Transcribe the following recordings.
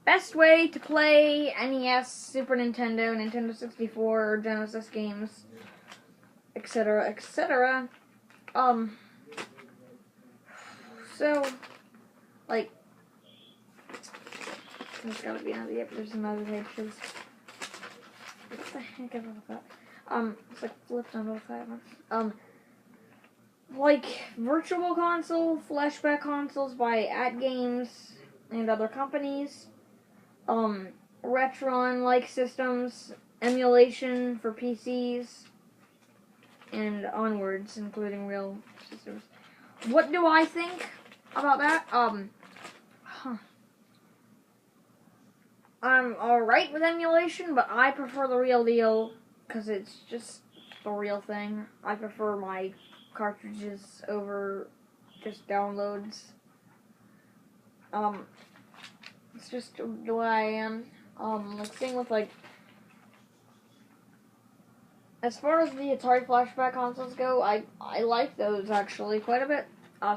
best way to play NES, Super Nintendo, Nintendo 64, Genesis games, etc., etc. So, like, there's gotta be another, yep, there's another page. What the heck is all that? It's like flipped on both sides. Like Virtual Console, flashback consoles by AtGames and other companies. Retron-like systems, emulation for PCs, and onwards, including real systems. What do I think about that? I'm alright with emulation, but I prefer the real deal, because it's just the real thing. I prefer my cartridges over just downloads. It's just the way I am. Like, same with, like, as far as the Atari flashback consoles go, I like those, actually, quite a bit.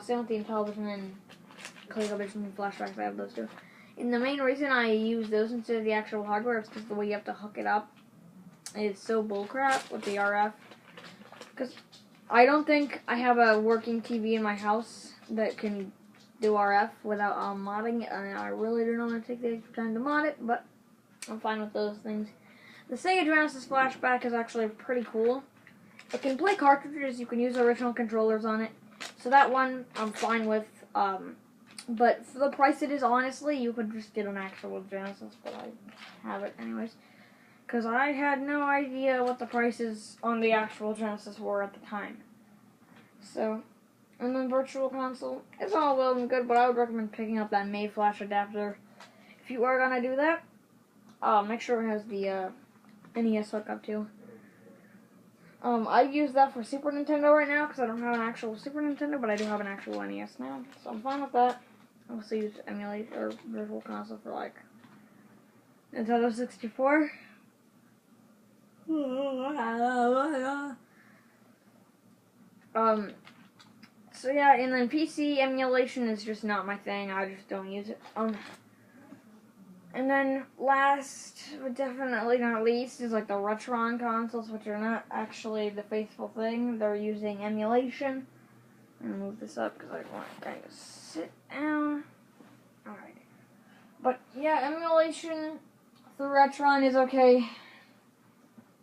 Same with the Intellivision and ColecoVision flashbacks, I have those too. And the main reason I use those instead of the actual hardware is because the way you have to hook it up is so bullcrap with the RF. Because I don't think I have a working TV in my house that can do RF without modding it, and I really do not want to take the extra time to mod it, but I'm fine with those things. The Sega Genesis flashback is actually pretty cool. It can play cartridges, you can use original controllers on it, so that one I'm fine with. But for the price it is, honestly, you could just get an actual Genesis, but I have it anyways. Because I had no idea what the prices on the actual Genesis were at the time. So, and then Virtual Console, it's all well and good, but I would recommend picking up that May Flash adapter. If you are going to do that, make sure it has the NES hookup too. I use that for Super Nintendo right now, because I don't have an actual Super Nintendo, but I do have an actual NES now, so I'm fine with that. I also use emulate or Virtual Console for like Nintendo 64. So yeah, and then PC emulation is just not my thing. I just don't use it. And then last, but definitely not least, is like the Retron consoles, which are not actually the faithful thing. They're using emulation. I'm gonna move this up because I want to kind of sit down. Alright. But yeah, emulation through Retron is okay.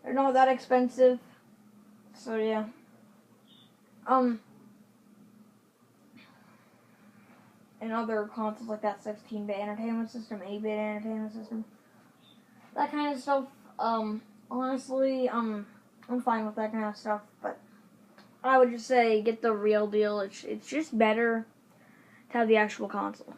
They're not that expensive. So yeah. And other consoles like that 16-bit entertainment system, 8-bit entertainment system, that kind of stuff, honestly, I'm fine with that kind of stuff, but I would just say get the real deal. It's just better to have the actual console.